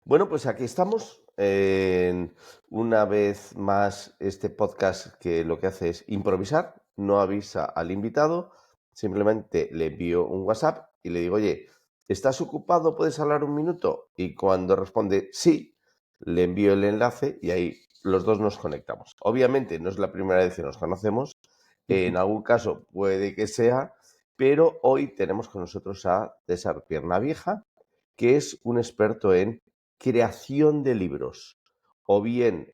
Bueno, pues aquí estamos en una vez más este podcast que lo que hace es improvisar, no avisa al invitado, simplemente le envío un WhatsApp y le digo, oye, ¿estás ocupado? ¿Puedes hablar un minuto? Y cuando responde sí, le envío el enlace y ahí los dos nos conectamos. Obviamente no es la primera vez que nos conocemos, en algún caso puede que sea, pero hoy tenemos con nosotros a César Piernavieja, que es un experto en creación de libros, o bien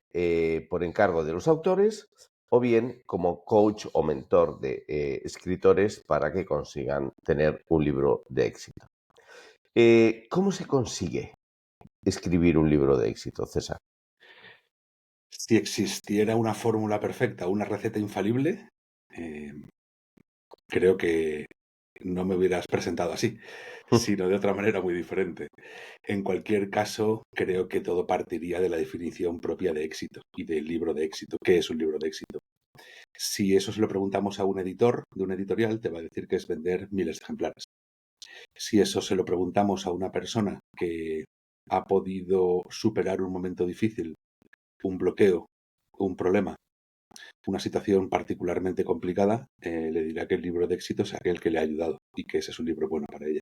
por encargo de los autores, o bien como coach o mentor de escritores para que consigan tener un libro de éxito. ¿Cómo se consigue escribir un libro de éxito, César? Si existiera una fórmula perfecta, una receta infalible, eh, creo que no me hubieras presentado así, sino de otra manera muy diferente. En cualquier caso, creo que todo partiría de la definición propia de éxito y del libro de éxito. ¿Qué es un libro de éxito? Si eso se lo preguntamos a un editor de una editorial, te va a decir que es vender miles de ejemplares. Si eso se lo preguntamos a una persona que ha podido superar un momento difícil, un bloqueo, un problema, una situación particularmente complicada, le dirá que el libro de éxito es aquel que le ha ayudado y que ese es un libro bueno para ella.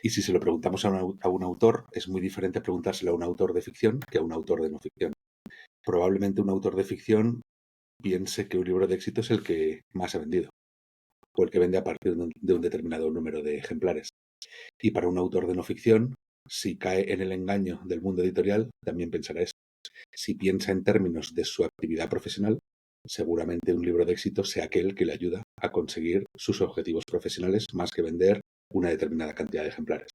Y si se lo preguntamos a un autor, es muy diferente preguntárselo a un autor de ficción que a un autor de no ficción. Probablemente un autor de ficción piense que un libro de éxito es el que más ha vendido o el que vende a partir de un determinado número de ejemplares. Y para un autor de no ficción, si cae en el engaño del mundo editorial, también pensará eso. Si piensa en términos de su actividad profesional, seguramente un libro de éxito sea aquel que le ayuda a conseguir sus objetivos profesionales más que vender una determinada cantidad de ejemplares.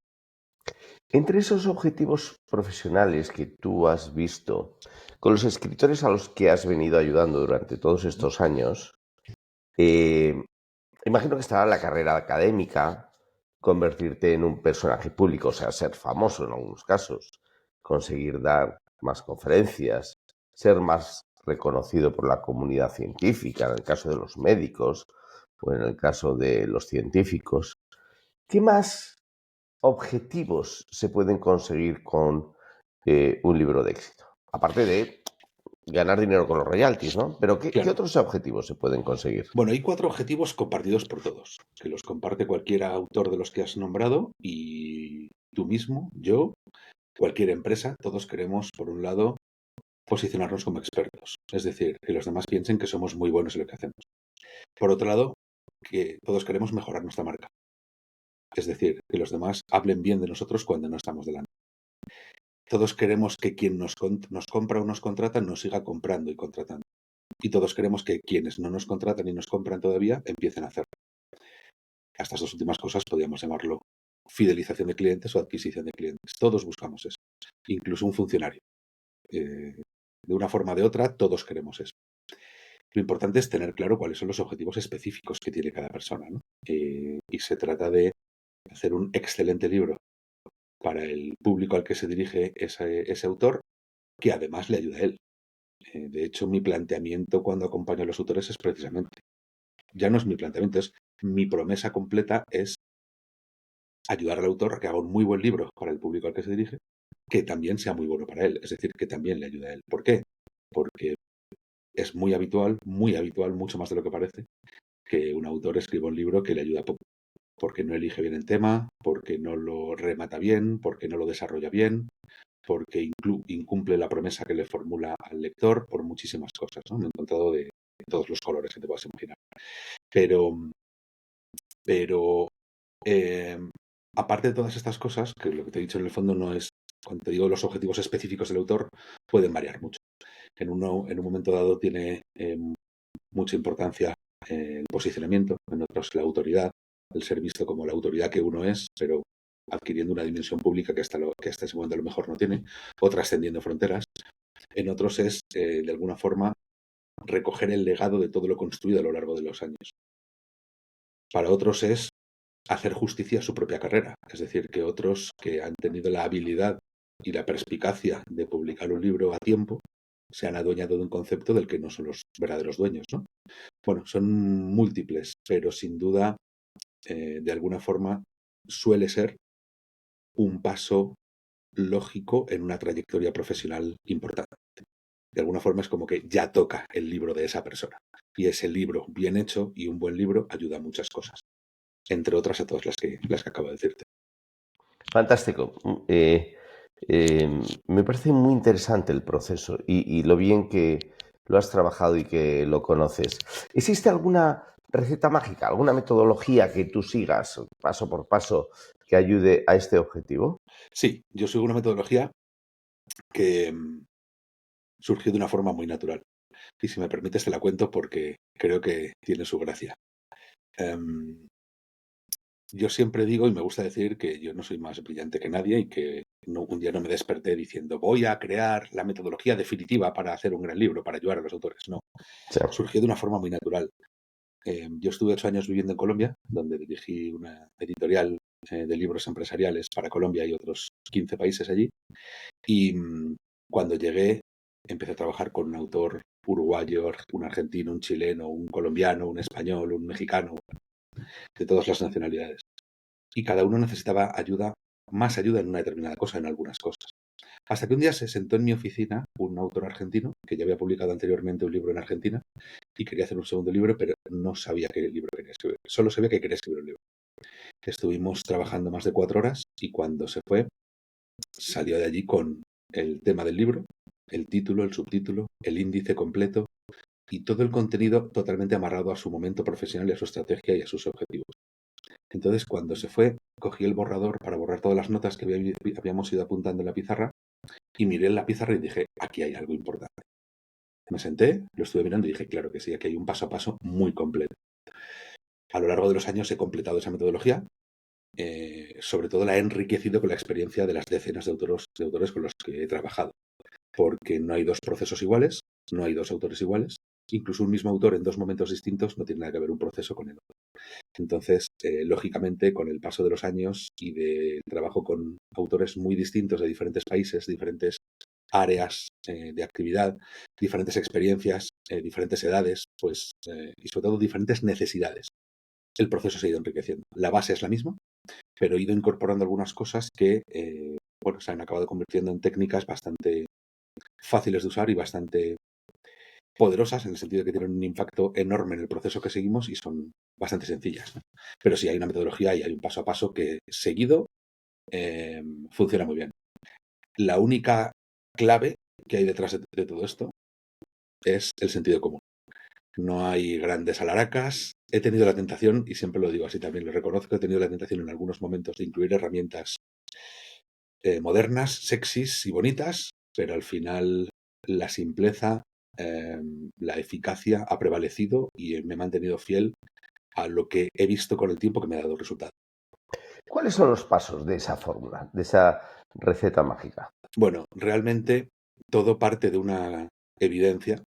Entre esos objetivos profesionales que tú has visto, con los escritores a los que has venido ayudando durante todos estos años, eh, imagino que estará la carrera académica, convertirte en un personaje público, o sea, ser famoso en algunos casos, conseguir dar más conferencias, ser más reconocido por la comunidad científica, en el caso de los médicos o en el caso de los científicos. ¿Qué más objetivos se pueden conseguir con un libro de éxito? Aparte de ganar dinero con los royalties, ¿no? Pero ¿qué Claro. otros objetivos se pueden conseguir? Bueno, hay 4 objetivos compartidos por todos, que los comparte cualquier autor de los que has nombrado y tú mismo, yo, cualquier empresa, todos queremos, por un lado, posicionarnos como expertos, es decir, que los demás piensen que somos muy buenos en lo que hacemos. Por otro lado, que todos queremos mejorar nuestra marca, es decir, que los demás hablen bien de nosotros cuando no estamos delante. Todos queremos que quien nos compra o nos contrata nos siga comprando y contratando. Y todos queremos que quienes no nos contratan y nos compran todavía empiecen a hacerlo. A estas dos últimas cosas podríamos llamarlo fidelización de clientes o adquisición de clientes. Todos buscamos eso, incluso un funcionario. De una forma o de otra, todos queremos eso. Lo importante es tener claro cuáles son los objetivos específicos que tiene cada persona, ¿no? Y se trata de hacer un excelente libro para el público al que se dirige ese autor, que además le ayuda a él. De hecho, mi planteamiento cuando acompaño a los autores es precisamente, ya no es mi planteamiento, es mi promesa completa es ayudar al autor a que haga un muy buen libro para el público al que se dirige, que también sea muy bueno para él, es decir, que también le ayude a él. ¿Por qué? Porque es muy habitual, mucho más de lo que parece, que un autor escriba un libro que le ayuda poco, porque no elige bien el tema, porque no lo remata bien, porque no lo desarrolla bien, porque incumple la promesa que le formula al lector, por muchísimas cosas, ¿no? Me he encontrado de todos los colores que te puedas imaginar. Pero, pero eh, aparte de todas estas cosas, que lo que te he dicho en el fondo no es, cuando te digo los objetivos específicos del autor, pueden variar mucho. En un momento dado tiene mucha importancia el posicionamiento, en otros la autoridad, el ser visto como la autoridad que uno es, pero adquiriendo una dimensión pública que hasta ese momento a lo mejor no tiene, o trascendiendo fronteras. En otros es, de alguna forma, recoger el legado de todo lo construido a lo largo de los años. Para otros es hacer justicia a su propia carrera, es decir, que otros que han tenido la habilidad y la perspicacia de publicar un libro a tiempo se han adueñado de un concepto del que no son los verdaderos dueños, ¿no? Bueno, son múltiples, pero sin duda, de alguna forma, suele ser un paso lógico en una trayectoria profesional importante. De alguna forma es como que ya toca el libro de esa persona. Y ese libro bien hecho y un buen libro ayuda a muchas cosas, entre otras a todas las que acabo de decirte. Fantástico. Me parece muy interesante el proceso y lo bien que lo has trabajado y que lo conoces. ¿Existe alguna receta mágica, alguna metodología que tú sigas paso por paso que ayude a este objetivo? Sí, yo sigo una metodología que surgió de una forma muy natural. Y si me permites te la cuento porque creo que tiene su gracia. Em, yo siempre digo y me gusta decir que yo no soy más brillante que nadie y que un día no me desperté diciendo voy a crear la metodología definitiva para hacer un gran libro, para ayudar a los autores. No, Sí. surgió de una forma muy natural. Yo estuve 8 años viviendo en Colombia, donde dirigí una editorial de libros empresariales para Colombia y otros 15 países allí. Y cuando llegué, empecé a trabajar con un autor uruguayo, un argentino, un chileno, un colombiano, un español, un mexicano, de todas las nacionalidades. Y cada uno necesitaba ayuda, más ayuda en una determinada cosa, en algunas cosas. Hasta que un día se sentó en mi oficina un autor argentino que ya había publicado anteriormente un libro en Argentina y quería hacer un segundo libro, pero no sabía qué libro quería escribir. Solo sabía que quería escribir un libro. Estuvimos trabajando más de 4 horas y cuando se fue, salió de allí con el tema del libro, el título, el subtítulo, el índice completo y todo el contenido totalmente amarrado a su momento profesional y a su estrategia y a sus objetivos. Entonces, cuando se fue, cogí el borrador para borrar todas las notas que habíamos ido apuntando en la pizarra y miré en la pizarra y dije, aquí hay algo importante. Me senté, lo estuve mirando y dije, claro que sí, aquí hay un paso a paso muy completo. A lo largo de los años he completado esa metodología, sobre todo la he enriquecido con la experiencia de las decenas de autores con los que he trabajado, porque no hay dos procesos iguales, no hay dos autores iguales, incluso un mismo autor en dos momentos distintos no tiene nada que ver un proceso con el otro. Entonces, lógicamente, con el paso de los años y de trabajo con autores muy distintos de diferentes países, diferentes áreas de actividad, diferentes experiencias, diferentes edades, pues, y sobre todo diferentes necesidades, el proceso se ha ido enriqueciendo. La base es la misma, pero he ido incorporando algunas cosas que, bueno, se han acabado convirtiendo en técnicas bastante fáciles de usar y bastante poderosas en el sentido de que tienen un impacto enorme en el proceso que seguimos y son bastante sencillas, ¿no? Pero sí hay una metodología y hay un paso a paso que seguido funciona muy bien. La única clave que hay detrás de todo esto es el sentido común. No hay grandes alaracas. He tenido la tentación, y siempre lo digo así también, lo reconozco, he tenido la tentación en algunos momentos de incluir herramientas modernas, sexys y bonitas, pero al final la simpleza, la eficacia ha prevalecido y me he mantenido fiel a lo que he visto con el tiempo que me ha dado resultado. ¿Cuáles son los pasos de esa fórmula, de esa receta mágica? Bueno, realmente todo parte de una evidencia,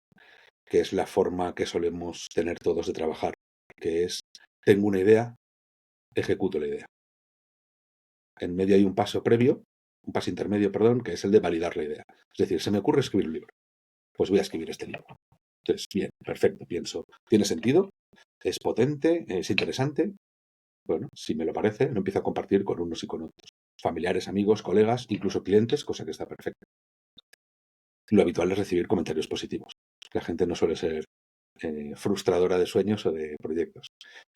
que es la forma que solemos tener todos de trabajar, que es, tengo una idea, ejecuto la idea. En medio hay un paso previo, un paso intermedio, perdón, que es el de validar la idea. Es decir, se me ocurre escribir un libro. Pues voy a escribir este libro. Entonces, bien, perfecto, pienso, ¿tiene sentido? ¿Es potente? ¿Es interesante? Bueno, si me lo parece, lo empiezo a compartir con unos y con otros. Familiares, amigos, colegas, incluso clientes, cosa que está perfecta. Lo habitual es recibir comentarios positivos. La gente no suele ser frustradora de sueños o de proyectos.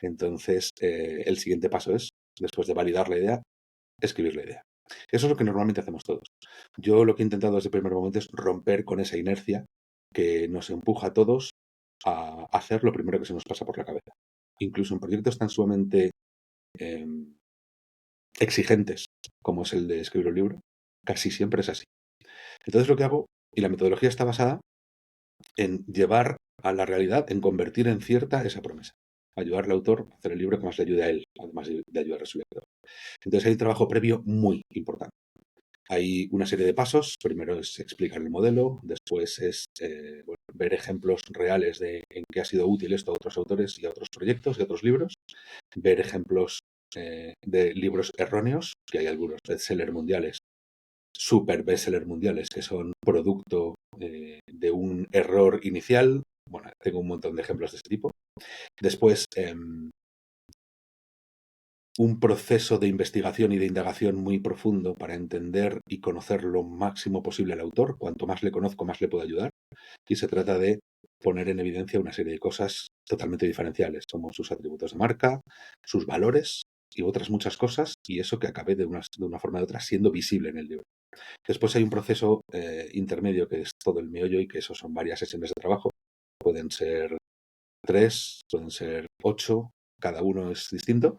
Entonces, el siguiente paso es, después de validar la idea, escribir la idea. Eso es lo que normalmente hacemos todos. Yo lo que he intentado desde el primer momento es romper con esa inercia que nos empuja a todos a hacer lo primero que se nos pasa por la cabeza. Incluso en proyectos tan sumamente eh, exigentes como es el de escribir un libro, casi siempre es así. Entonces lo que hago, y la metodología está basada en llevar a la realidad, en convertir en cierta esa promesa. Ayudar al autor a hacer el libro que más le ayude a él, además de ayudar a su lector. Entonces hay un trabajo previo muy importante. Hay una serie de pasos. Primero es explicar el modelo, después es bueno, ver ejemplos reales de en qué ha sido útil esto a otros autores y a otros proyectos y a otros libros, ver ejemplos de libros erróneos, que hay algunos bestsellers mundiales, super bestsellers mundiales, que son producto de un error inicial. Bueno, tengo un montón de ejemplos de este tipo. Después, un proceso de investigación y de indagación muy profundo para entender y conocer lo máximo posible al autor. Cuanto más le conozco, más le puedo ayudar. Y se trata de poner en evidencia una serie de cosas totalmente diferenciales, como sus atributos de marca, sus valores y otras muchas cosas, y eso que acabe de una forma u otra siendo visible en el libro. Después hay un proceso intermedio que es todo el meollo y que eso son varias sesiones de trabajo. Pueden ser 3, pueden ser 8, cada uno es distinto,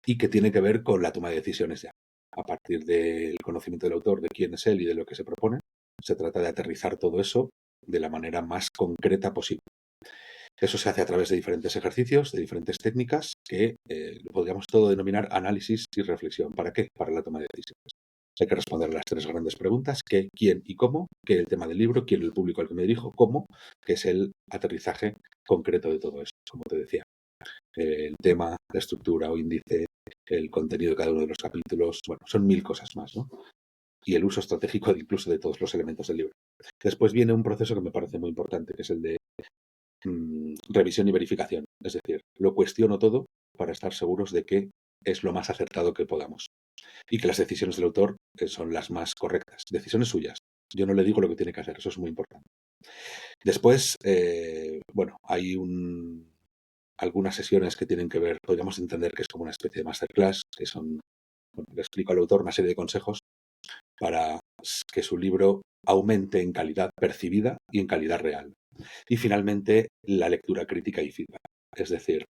y que tiene que ver con la toma de decisiones ya. A partir del conocimiento del autor, de quién es él y de lo que se propone, se trata de aterrizar todo eso de la manera más concreta posible. Eso se hace a través de diferentes ejercicios, de diferentes técnicas que lo podríamos todo denominar análisis y reflexión. ¿Para qué? Para la toma de decisiones. Hay que responder las 3 grandes preguntas: qué, quién y cómo, qué el tema del libro, quién el público al que me dirijo, cómo, que es el aterrizaje concreto de todo eso, como te decía. El tema, la estructura o índice, el contenido de cada uno de los capítulos, bueno, son 1000 cosas más, ¿no? Y el uso estratégico incluso de todos los elementos del libro. Después viene un proceso que me parece muy importante, que es el de revisión y verificación. Es decir, lo cuestiono todo para estar seguros de que es lo más acertado que podamos y que las decisiones del autor son las más correctas. Decisiones suyas. Yo no le digo lo que tiene que hacer, eso es muy importante. Después, bueno, hay algunas sesiones que tienen que ver, podríamos entender que es como una especie de masterclass, que son, bueno, le explico al autor una serie de consejos para que su libro aumente en calidad percibida y en calidad real. Y finalmente, la lectura crítica y feedback. Es decir,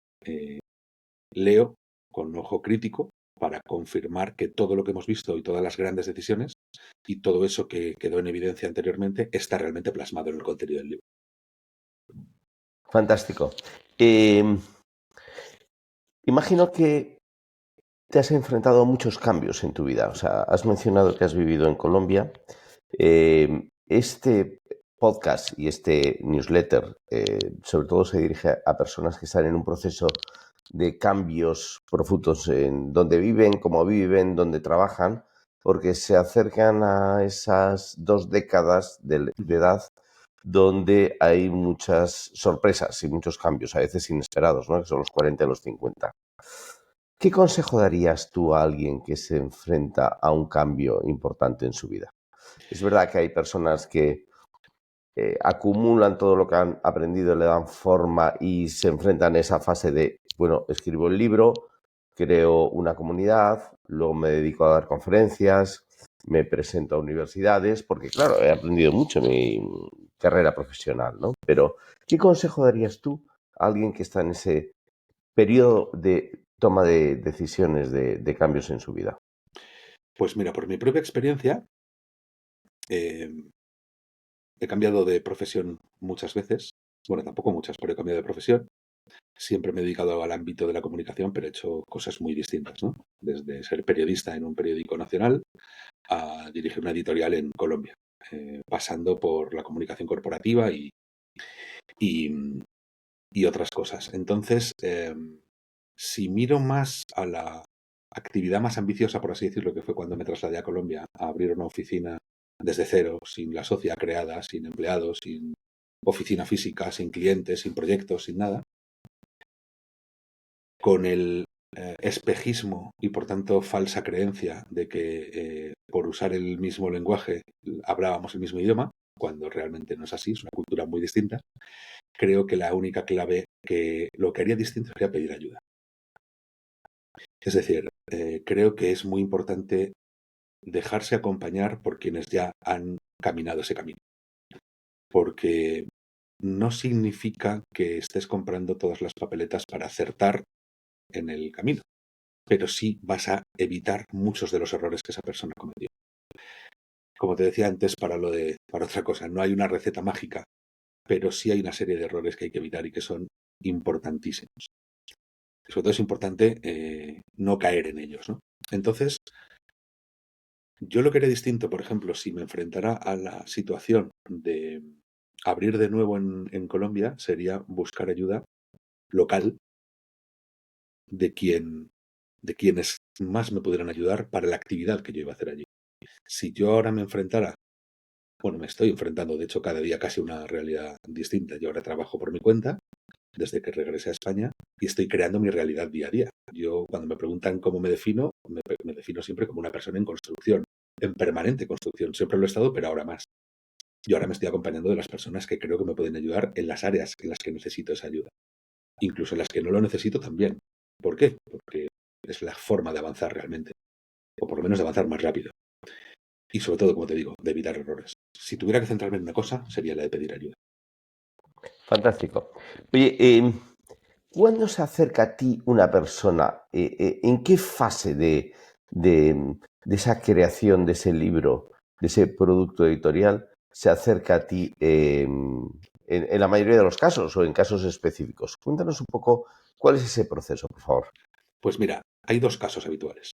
leo con ojo crítico para confirmar que todo lo que hemos visto y todas las grandes decisiones y todo eso que quedó en evidencia anteriormente está realmente plasmado en el contenido del libro. Fantástico. Imagino que te has enfrentado a muchos cambios en tu vida. O sea, has mencionado que has vivido en Colombia. Este podcast y este newsletter, sobre todo se dirige a personas que están en un proceso de cambios profundos en dónde viven, cómo viven, dónde trabajan, porque se acercan a esas 2 décadas de edad donde hay muchas sorpresas y muchos cambios, a veces inesperados, ¿no? Que son los 40 y los 50. ¿Qué consejo darías tú a alguien que se enfrenta a un cambio importante en su vida? Es verdad que hay personas que acumulan todo lo que han aprendido, le dan forma y se enfrentan a esa fase de, bueno, escribo el libro, creo una comunidad, luego me dedico a dar conferencias, me presento a universidades, porque claro, he aprendido mucho en mi carrera profesional, ¿no? Pero, ¿qué consejo darías tú a alguien que está en ese periodo de toma de decisiones, de cambios en su vida? Pues mira, por mi propia experiencia, eh, he cambiado de profesión muchas veces. Bueno, tampoco muchas, pero he cambiado de profesión. Siempre me he dedicado al ámbito de la comunicación, pero he hecho cosas muy distintas, ¿no? Desde ser periodista en un periódico nacional a dirigir una editorial en Colombia, pasando por la comunicación corporativa y, y otras cosas. Entonces, si miro más a la actividad más ambiciosa, por así decirlo, que fue cuando me trasladé a Colombia a abrir una oficina desde cero, sin la socia creada, sin empleados, sin oficina física, sin clientes, sin proyectos, sin nada, con el espejismo y por tanto falsa creencia de que por usar el mismo lenguaje hablábamos el mismo idioma, cuando realmente no es así, es una cultura muy distinta. Creo que la única clave, que lo que haría distinto sería pedir ayuda. Es decir, creo que es muy importante dejarse acompañar por quienes ya han caminado ese camino. Porque no significa que estés comprando todas las papeletas para acertar en el camino, pero sí vas a evitar muchos de los errores que esa persona cometió. Como te decía antes, para otra cosa, no hay una receta mágica, pero sí hay una serie de errores que hay que evitar y que son importantísimos. Sobre todo es importante no caer en ellos, ¿no? Entonces, yo lo que haría distinto, por ejemplo, si me enfrentara a la situación de abrir de nuevo en Colombia, sería buscar ayuda local de quienes más me pudieran ayudar para la actividad que yo iba a hacer allí. Si yo ahora me enfrentara, bueno, me estoy enfrentando, de hecho, cada día casi una realidad distinta. Yo ahora trabajo por mi cuenta, desde que regresé a España y estoy creando mi realidad día a día. Yo, cuando me preguntan cómo me defino siempre como una persona en construcción, en permanente construcción. Siempre lo he estado, pero ahora más. Yo ahora me estoy acompañando de las personas que creo que me pueden ayudar en las áreas en las que necesito esa ayuda. Incluso en las que no lo necesito también. ¿Por qué? Porque es la forma de avanzar realmente. O por lo menos de avanzar más rápido. Y sobre todo, como te digo, de evitar errores. Si tuviera que centrarme en una cosa, sería la de pedir ayuda. Fantástico. Oye, ¿cuándo se acerca a ti una persona? ¿En qué fase de esa creación de ese libro, de ese producto editorial, se acerca a ti en la mayoría de los casos o en casos específicos? Cuéntanos un poco cuál es ese proceso, por favor. Pues mira, hay dos casos habituales.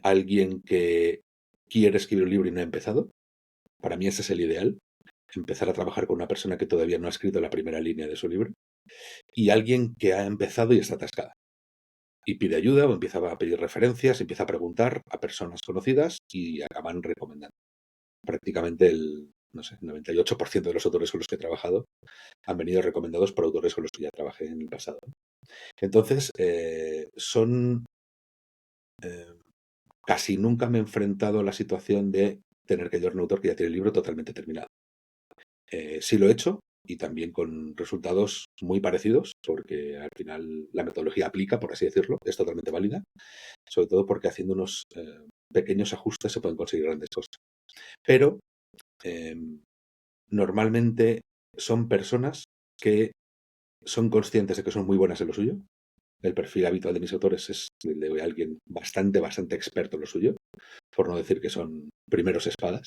Alguien que quiere escribir un libro y no ha empezado. Para mí ese es el ideal. Empezar a trabajar con una persona que todavía no ha escrito la primera línea de su libro. Y alguien que ha empezado y está atascada. Y pide ayuda o empieza a pedir referencias, empieza a preguntar a personas conocidas y acaban recomendando. Prácticamente el, no sé, 98% de los autores con los que he trabajado han venido recomendados por autores con los que ya trabajé en el pasado. Entonces, casi nunca me he enfrentado a la situación de tener que ayudar a un autor que ya tiene el libro totalmente terminado. Sí lo he hecho y también con resultados muy parecidos, porque al final la metodología aplica, por así decirlo, es totalmente válida, sobre todo porque haciendo unos pequeños ajustes se pueden conseguir grandes cosas. Pero eh, normalmente son personas que son conscientes de que son muy buenas en lo suyo. El perfil habitual de mis autores es el de alguien bastante experto en lo suyo, por no decir que son primeros espadas,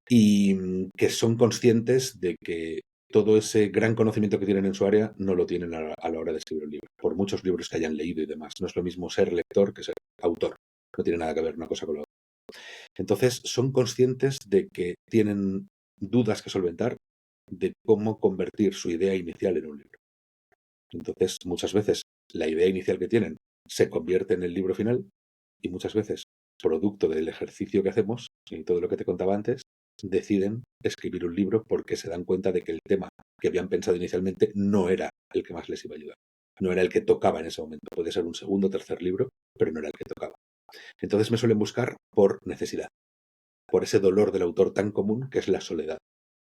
y que son conscientes de que todo ese gran conocimiento que tienen en su área no lo tienen a la hora de escribir un libro, por muchos libros que hayan leído y demás. No es lo mismo ser lector que ser autor. No tiene nada que ver una cosa con la otra. Entonces, son conscientes de que tienen dudas que solventar de cómo convertir su idea inicial en un libro. Entonces, muchas veces la idea inicial que tienen se convierte en el libro final y muchas veces, producto del ejercicio que hacemos y todo lo que te contaba antes, deciden escribir un libro porque se dan cuenta de que el tema que habían pensado inicialmente no era el que más les iba a ayudar. No era el que tocaba en ese momento. Puede ser un segundo o tercer libro, pero no era el que tocaba. Entonces me suelen buscar por necesidad, por ese dolor del autor tan común que es la soledad,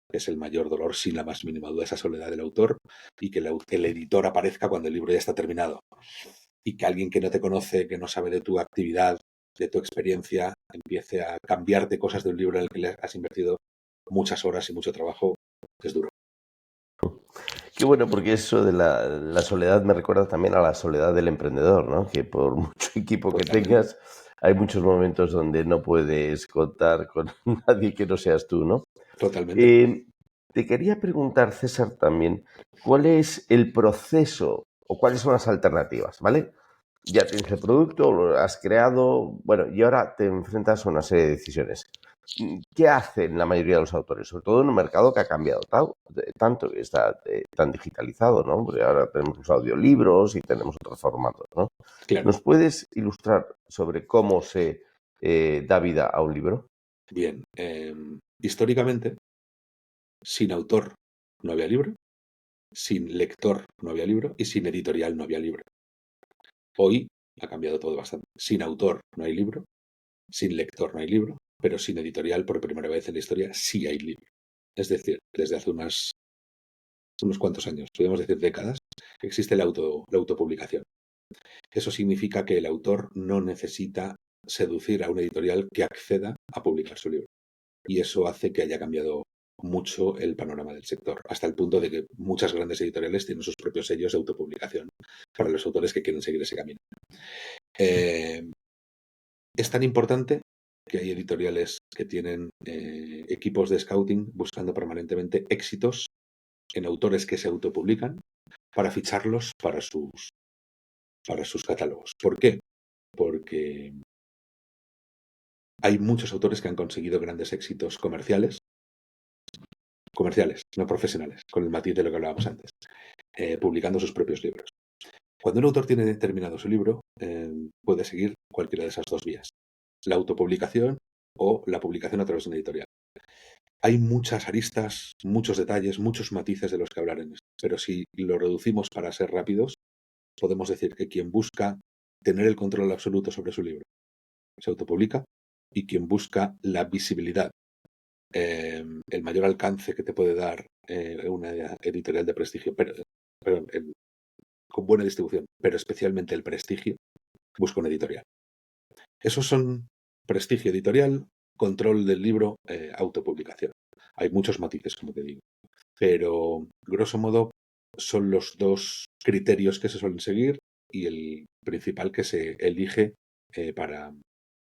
que es el mayor dolor sin la más mínima duda, esa soledad del autor y que el editor aparezca cuando el libro ya está terminado y que alguien que no te conoce, que no sabe de tu actividad, de tu experiencia, empiece a cambiarte cosas de un libro en el que le has invertido muchas horas y mucho trabajo, es duro. Qué bueno, porque eso de la soledad me recuerda también a la soledad del emprendedor, ¿no? Que por mucho equipo que Totalmente. tengas, hay muchos momentos donde no puedes contar con nadie que no seas tú, ¿no? Totalmente. Eh, Te quería preguntar, César, también, ¿cuál es el proceso o cuáles son las alternativas, ¿vale? Ya tienes el producto, lo has creado, bueno, y ahora te enfrentas a una serie de decisiones. ¿Qué hacen la mayoría de los autores? Sobre todo en un mercado que ha cambiado tanto, que está tan digitalizado, ¿no? Porque ahora tenemos los audiolibros y tenemos otros formatos, ¿no? Claro. ¿Nos puedes ilustrar sobre cómo se da vida a un libro? Bien. Históricamente, sin autor no había libro, sin lector no había libro y sin editorial no había libro. Hoy ha cambiado todo bastante. Sin autor no hay libro, sin lector no hay libro, pero sin editorial por primera vez en la historia sí hay libro. Es decir, desde hace unos cuantos años, podemos decir décadas, existe la autopublicación. Eso significa que el autor no necesita seducir a una editorial que acceda a publicar su libro. Y eso hace que haya cambiado mucho el panorama del sector, hasta el punto de que muchas grandes editoriales tienen sus propios sellos de autopublicación para los autores que quieren seguir ese camino. Eh, es tan importante que hay editoriales que tienen equipos de scouting buscando permanentemente éxitos en autores que se autopublican para ficharlos para sus catálogos. ¿Por qué? Porque hay muchos autores que han conseguido grandes éxitos comerciales, no profesionales, con el matiz de lo que hablábamos antes, publicando sus propios libros. Cuando un autor tiene terminado su libro, puede seguir cualquiera de esas dos vías, la autopublicación o la publicación a través de una editorial. Hay muchas aristas, muchos detalles, muchos matices de los que hablar en esto. Pero si lo reducimos para ser rápidos, podemos decir que quien busca tener el control absoluto sobre su libro se autopublica, y quien busca la visibilidad, el mayor alcance que te puede dar una editorial de prestigio, pero con buena distribución, pero especialmente el prestigio, busca una editorial. Esos son prestigio editorial, control del libro, autopublicación. Hay muchos matices, como te digo, pero grosso modo son los dos criterios que se suelen seguir y el principal que se elige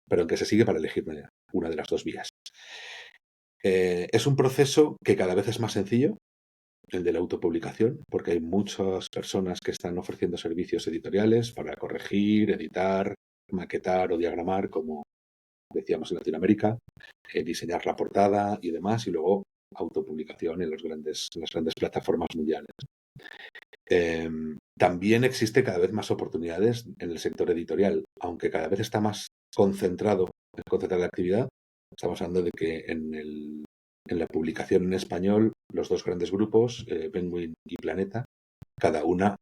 pero que se sigue para elegir una de las dos vías. Es un proceso que cada vez es más sencillo, el de la autopublicación, porque hay muchas personas que están ofreciendo servicios editoriales para corregir, editar, maquetar o diagramar, como decíamos en Latinoamérica, diseñar la portada y demás, y luego autopublicación en las grandes plataformas mundiales. También existe cada vez más oportunidades en el sector editorial, aunque cada vez está más concentrada la actividad. Estamos hablando de que en la publicación en español, los dos grandes grupos, Penguin y Planeta, cada una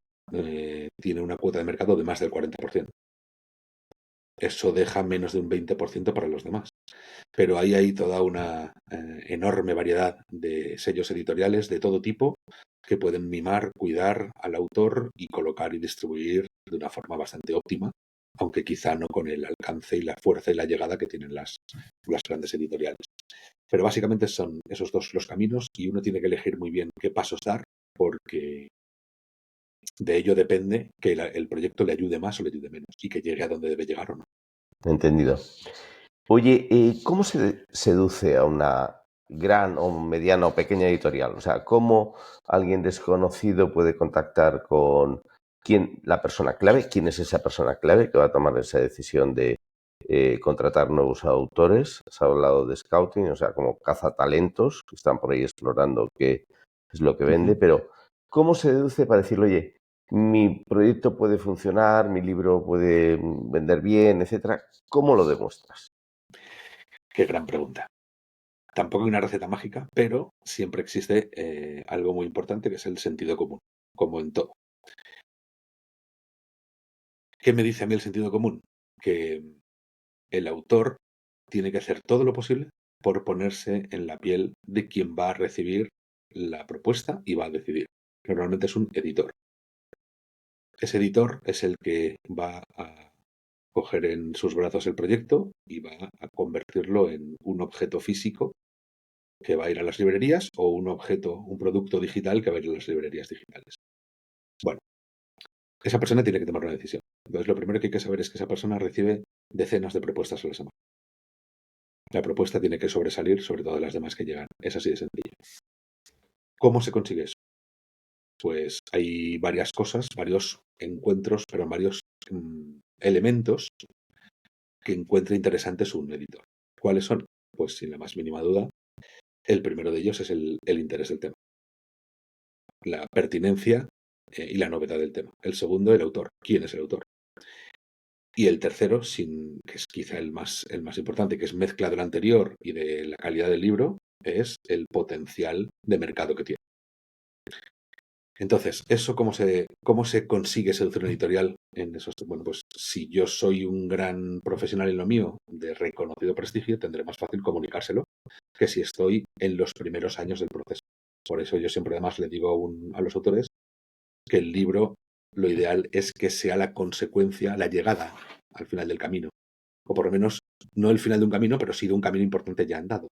tiene una cuota de mercado de más del 40%. Eso deja menos de un 20% para los demás. Pero ahí hay toda una enorme variedad de sellos editoriales de todo tipo que pueden mimar, cuidar al autor y colocar y distribuir de una forma bastante óptima, aunque quizá no con el alcance y la fuerza y la llegada que tienen las grandes editoriales. Pero básicamente son esos dos los caminos, y uno tiene que elegir muy bien qué pasos dar, porque de ello depende que el proyecto le ayude más o le ayude menos, y que llegue a donde debe llegar o no. Entendido. Oye, ¿cómo se seduce a una gran o mediana o pequeña editorial? O sea, ¿cómo alguien desconocido puede contactar con la persona clave? ¿Quién es esa persona clave que va a tomar esa decisión de contratar nuevos autores? Se ha hablado de scouting, o sea, como cazatalentos que están por ahí explorando qué es lo que vende, pero ¿cómo se deduce para decirle, oye, mi proyecto puede funcionar, mi libro puede vender bien, etcétera? ¿Cómo lo demuestras? Qué gran pregunta. Tampoco hay una receta mágica, pero siempre existe algo muy importante, que es el sentido común, como en todo. ¿Qué me dice a mí el sentido común? Que el autor tiene que hacer todo lo posible por ponerse en la piel de quien va a recibir la propuesta y va a decidir. Normalmente es un editor. Ese editor es el que va a coger en sus brazos el proyecto y va a convertirlo en un objeto físico que va a ir a las librerías, o un producto digital que va a ir a las librerías digitales. Bueno, esa persona tiene que tomar una decisión. Entonces, lo primero que hay que saber es que esa persona recibe decenas de propuestas a la semana. La propuesta tiene que sobresalir sobre todas las demás que llegan. Es así de sencillo. ¿Cómo se consigue eso? Pues hay varias cosas, varios encuentros, pero varios elementos que encuentre interesantes un editor. ¿Cuáles son? Pues sin la más mínima duda, el primero de ellos es el interés del tema, la pertinencia y la novedad del tema. El segundo, el autor. ¿Quién es el autor? Y el tercero, que es quizá el más importante, que es mezcla del anterior y de la calidad del libro, es el potencial de mercado que tiene. Entonces, ¿eso cómo se consigue seducir una editorial en esos? Bueno, pues si yo soy un gran profesional en lo mío, de reconocido prestigio, tendré más fácil comunicárselo que si estoy en los primeros años del proceso. Por eso yo siempre además le digo a los autores que el libro, lo ideal es que sea la consecuencia, la llegada al final del camino. O por lo menos, no el final de un camino, pero sí de un camino importante ya andado.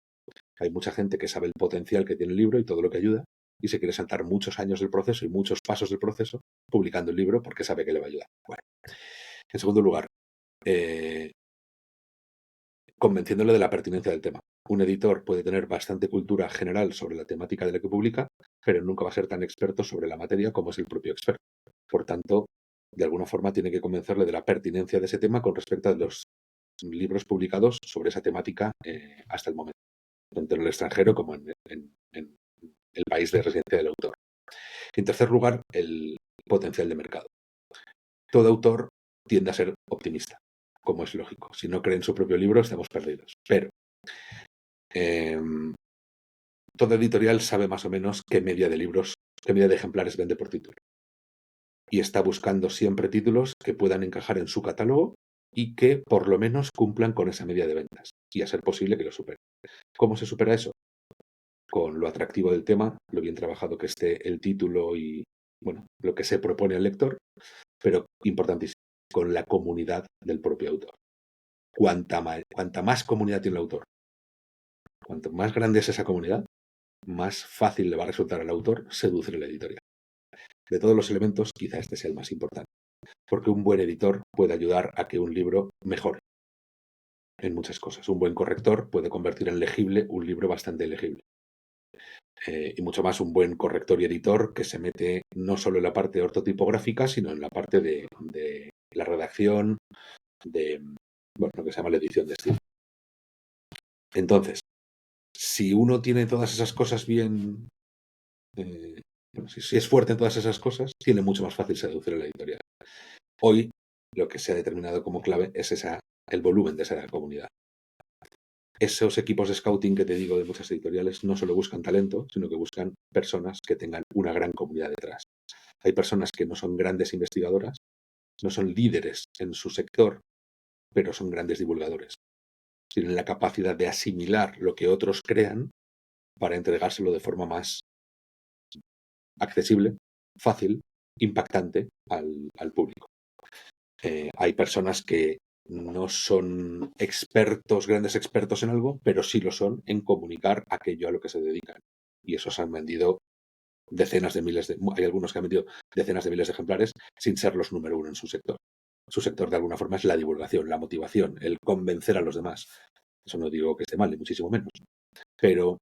Hay mucha gente que sabe el potencial que tiene el libro y todo lo que ayuda, y se quiere saltar muchos años del proceso y muchos pasos del proceso publicando el libro porque sabe que le va a ayudar. Bueno, en segundo lugar, convenciéndole de la pertinencia del tema. Un editor puede tener bastante cultura general sobre la temática de la que publica, pero nunca va a ser tan experto sobre la materia como es el propio experto. Por tanto, de alguna forma tiene que convencerle de la pertinencia de ese tema con respecto a los libros publicados sobre esa temática hasta el momento, tanto en el extranjero como en el país de residencia del autor. En tercer lugar, el potencial de mercado. Todo autor tiende a ser optimista, como es lógico. Si no cree en su propio libro, estamos perdidos. Pero toda editorial sabe más o menos qué media de libros, qué media de ejemplares vende por título. Y está buscando siempre títulos que puedan encajar en su catálogo y que por lo menos cumplan con esa media de ventas. Y a ser posible que lo superen. ¿Cómo se supera eso? Con lo atractivo del tema, lo bien trabajado que esté el título y, bueno, lo que se propone al lector, pero importantísimo, con la comunidad del propio autor. Cuanta más comunidad tiene el autor, cuanto más grande es esa comunidad, más fácil le va a resultar al autor seducir a la editorial. De todos los elementos, quizá este sea el más importante, porque un buen editor puede ayudar a que un libro mejore en muchas cosas. Un buen corrector puede convertir en legible un libro bastante legible. Y mucho más un buen corrector y editor que se mete no solo en la parte ortotipográfica, sino en la parte de la redacción, de lo que se llama la edición de estilo. Entonces, si uno tiene todas esas cosas bien, si es fuerte en todas esas cosas, tiene mucho más fácil seducir a la editorial. Hoy lo que se ha determinado como clave es el volumen de esa comunidad. Esos equipos de scouting que te digo de muchas editoriales no solo buscan talento, sino que buscan personas que tengan una gran comunidad detrás. Hay personas que no son grandes investigadoras, no son líderes en su sector, pero son grandes divulgadores. Tienen la capacidad de asimilar lo que otros crean para entregárselo de forma más accesible, fácil, impactante al público. Hay personas que no son grandes expertos en algo, pero sí lo son en comunicar aquello a lo que se dedican. Y esos han vendido hay algunos que han vendido decenas de miles de ejemplares sin ser los número uno en su sector. Su sector, de alguna forma, es la divulgación, la motivación, el convencer a los demás. Eso no digo que esté mal, ni muchísimo menos. Pero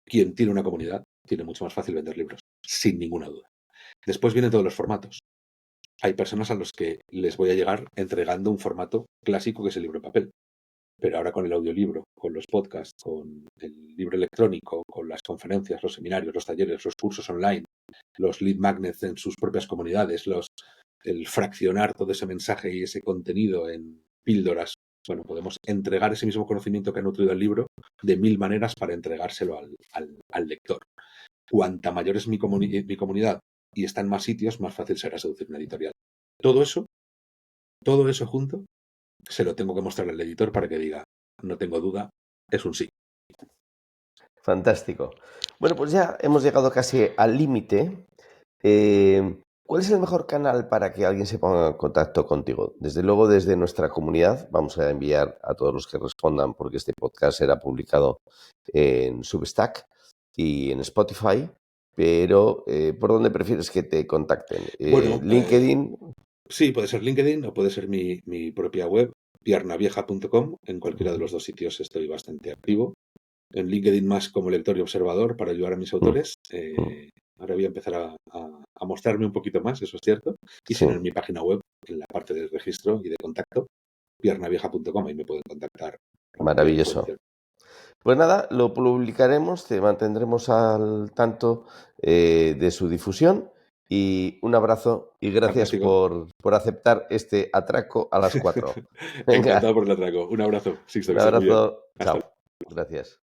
quien tiene una comunidad tiene mucho más fácil vender libros, sin ninguna duda. Después vienen todos los formatos. Hay personas a los que les voy a llegar entregando un formato clásico que es el libro en papel. Pero ahora con el audiolibro, con los podcasts, con el libro electrónico, con las conferencias, los seminarios, los talleres, los cursos online, los lead magnets en sus propias comunidades, el fraccionar todo ese mensaje y ese contenido en píldoras, bueno, podemos entregar ese mismo conocimiento que ha nutrido el libro de 1000 maneras para entregárselo al lector. Cuanta mayor es mi comunidad y está en más sitios, más fácil será seducir una editorial. Todo eso junto, se lo tengo que mostrar al editor para que diga, no tengo duda, es un sí. Fantástico. Bueno, pues ya hemos llegado casi al límite. ¿Cuál es el mejor canal para que alguien se ponga en contacto contigo? Desde luego, desde nuestra comunidad, vamos a enviar a todos los que respondan, porque este podcast será publicado en Substack y en Spotify. Pero, ¿por dónde prefieres que te contacten? ¿LinkedIn? Sí, puede ser LinkedIn o puede ser mi propia web, piernavieja.com. En cualquiera de los dos sitios estoy bastante activo. En LinkedIn más como lector y observador para ayudar a mis autores. Ahora voy a empezar a mostrarme un poquito más, eso es cierto. Y si no, en mi página web, en la parte del registro y de contacto, piernavieja.com, ahí me pueden contactar. Maravilloso. Pues nada, lo publicaremos, te mantendremos al tanto de su difusión y un abrazo y gracias por aceptar este atraco a las 4. Venga, Encantado por el atraco. Un abrazo, Sixto, un que estés muy bien. abrazo, Hasta chao. Gracias.